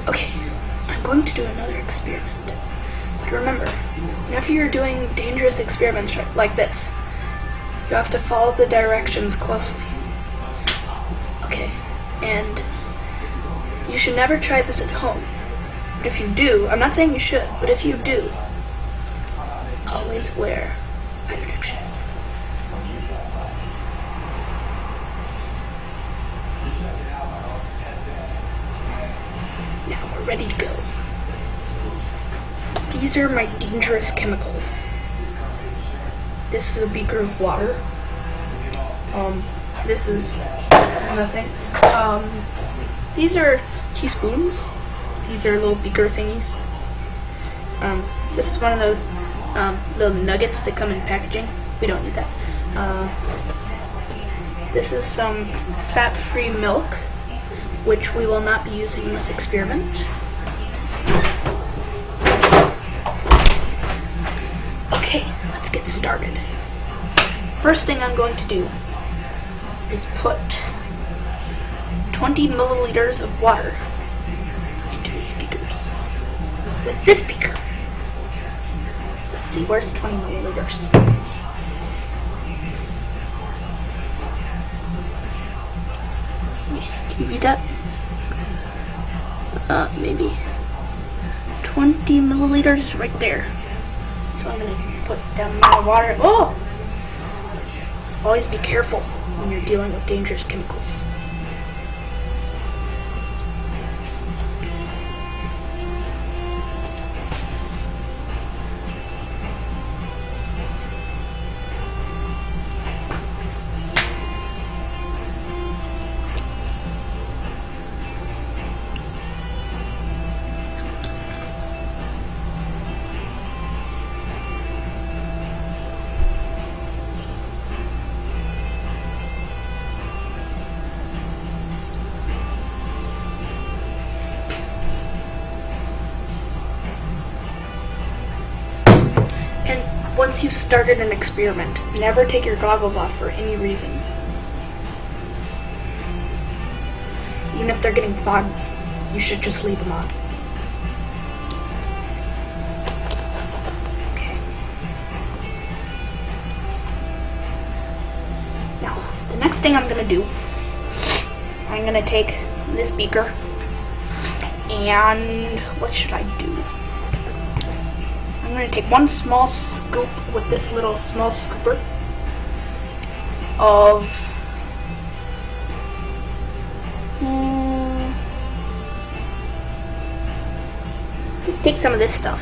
Okay, I'm going to do another experiment. But remember, whenever you're doing dangerous experiments like this, you have to follow the directions closely. Okay, and you should never try this at home. But if you do, I'm not saying you should, but if you do, always wear eye protection. Now we're ready to go. These are my dangerous chemicals. This is a beaker of water. This is nothing. These are teaspoons. These are little beaker thingies. This is one of those little nuggets that come in packaging. We don't need that. This is some fat-free milk, which we will not be using in this experiment. Okay, let's get started. First thing I'm going to do is put 20 milliliters of water into these beakers. With this beaker, let's see, where's 20 milliliters? Can you read that? Maybe 20 milliliters right there. So I'm going to put down my water. Oh! Always be careful when you're dealing with dangerous chemicals. And once you've started an experiment, never take your goggles off for any reason. Even if they're getting fogged, you should just leave them on. Okay. Now, the next thing I'm going to do, I'm going to take this beaker, and what should I do? I'm going to take one small scoop with this little small scooper of let's take some of this stuff.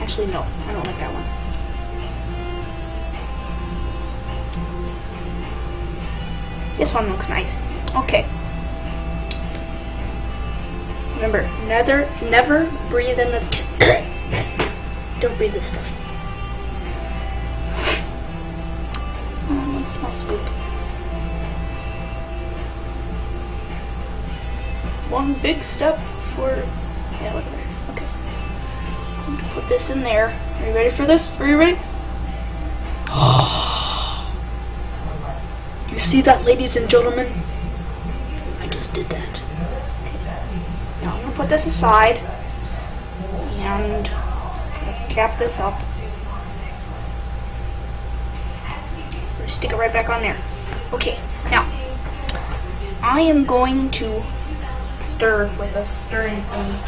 Actually, no, I don't like that one. This one looks nice. Okay. Remember, never breathe in the don't breathe this stuff. One small scoop. One big step for whatever. Okay. I'm gonna put this in there. Are you ready for this? Are you ready? You see that, ladies and gentlemen? I just did that. Now I'm going to put this aside and cap this up. Stick it right back on there. Okay, now I am going to stir with a stirring thing.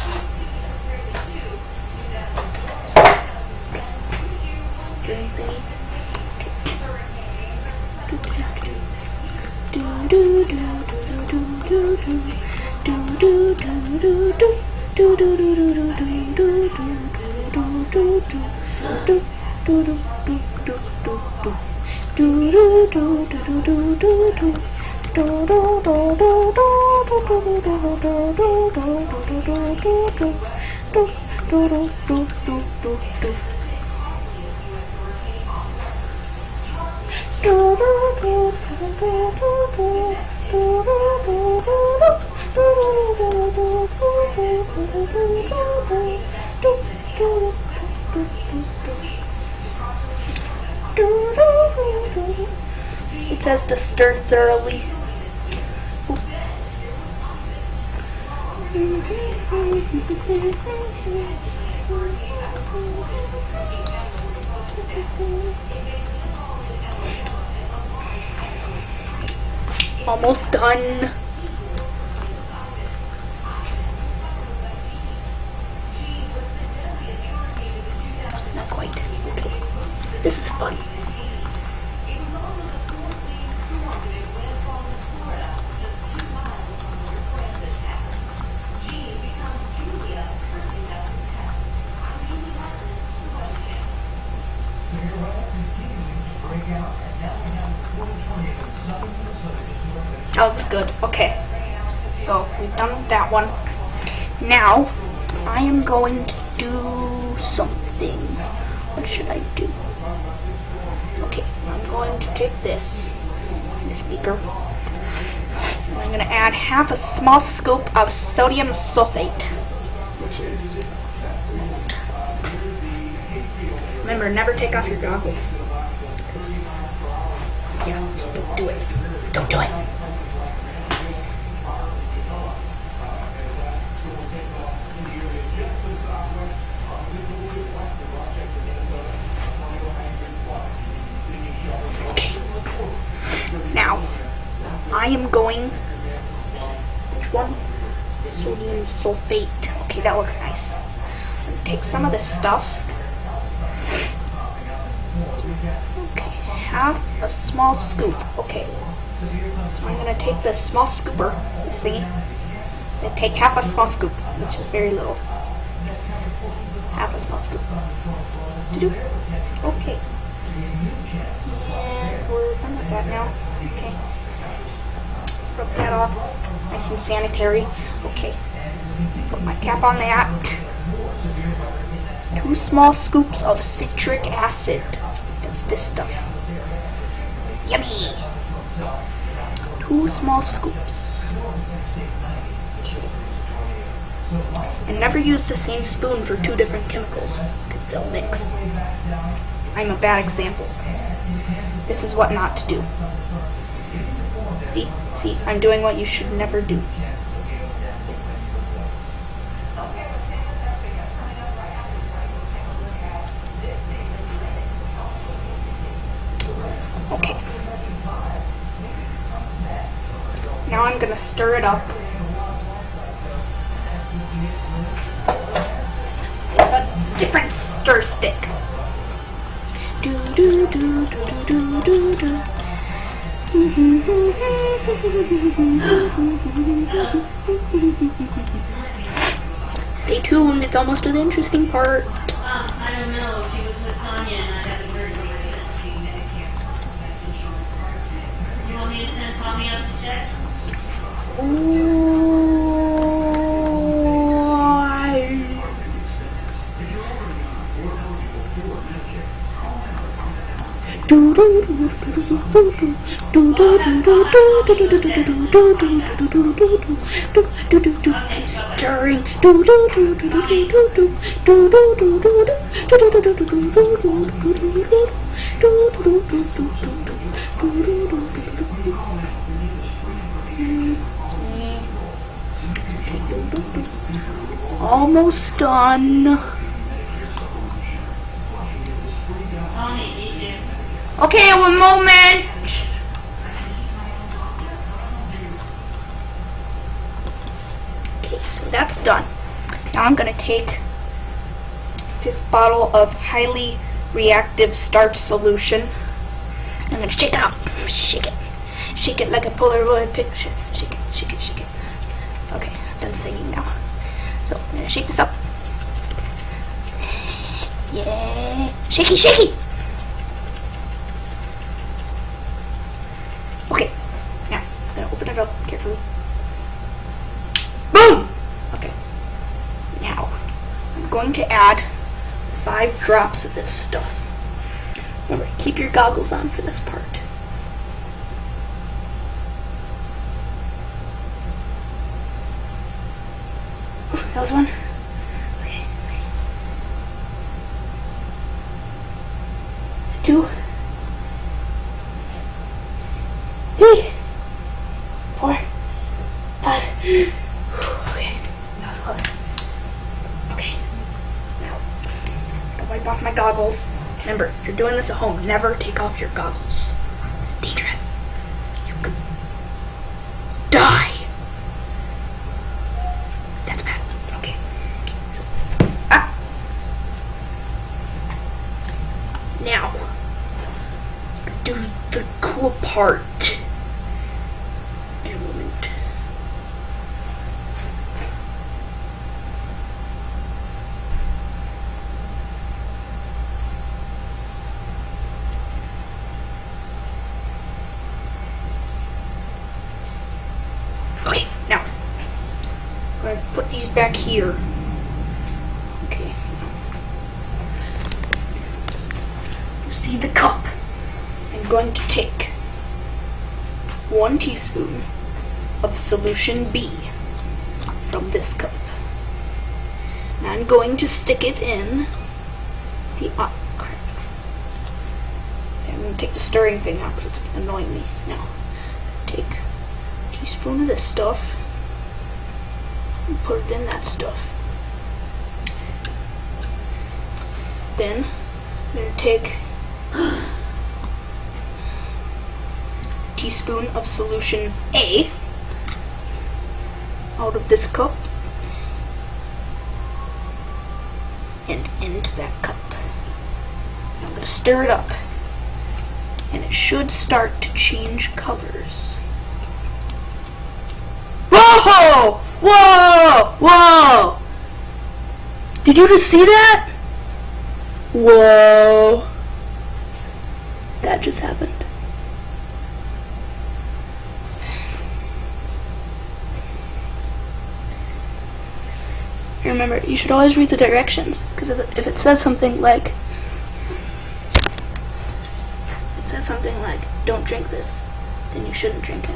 Stirring thingy. It says to stir thoroughly. Almost done. Not quite. Okay. This is fun. That looks good. Okay. So we've done that one. Now I am going to do something. What should I do? Okay, I'm going to take this beaker. And I'm going to add half a small scoop of sodium sulfate, which is. Remember, never take off your goggles. Yeah, just don't do it. Don't do it. Okay. Now, I am going. Which one? Sodium sulfate. Okay, that looks nice. I'm going to take some of this stuff. Okay, half a small scoop. Okay, so I'm going to take this small scooper, this thingy, and take half a small scoop, which is very little. Half a small scoop. Okay. And we're done with that now. Okay. Rub that off. Nice and sanitary. Okay. Put my cap on that. 2 small scoops of citric acid. That's this stuff. Yummy! 2 small scoops. And never use the same spoon for 2 different chemicals, because they'll mix. I'm a bad example. This is what not to do. See, I'm doing what you should never do. Okay. Now I'm going to stir it up with a different stir stick. Do do do do do do do. Stay tuned, it's almost to the interesting part. I don't know. She was with Sonia and I haven't heard from her since. You want me to send Tommy up to check? Stirring. Almost done. Tommy, need you. Okay, one moment. Okay, so that's done. Now I'm going to take this bottle of highly reactive starch solution. I'm going to shake it up. Shake it. Shake it like a Polaroid picture. Shake it, shake it, shake it. Okay, I'm done singing now. So I'm going to shake this up. Yeah. Shaky, shaky. Okay, now I'm going to open it up carefully. Boom! Okay, now I'm going to add 5 drops of this stuff. Remember, keep your goggles on for this part. That was one. Okay. 2, 3, 4, 5. Okay. goggles. Remember, if you're doing this at home, never take off your goggles. It's dangerous. You could die. That's bad. Okay. So, now, do the cool part in a moment. Okay, now, I'm going to put these back here. Okay. You see the cup. I'm going to take 1 teaspoon of solution B from this cup. And I'm going to stick it in the, crap. Okay, I'm going to take the stirring thing out because it's annoying me. Now, take a teaspoon of this stuff and put it in that stuff. Then, I'm going to take a teaspoon of solution A out of this cup and into that cup. Now I'm going to stir it up, and it should start to change colors. Whoa! Whoa! Whoa! Did you just see that? Whoa! That just happened. Remember, you should always read the directions, because if it says something like, don't drink this, then you shouldn't drink it.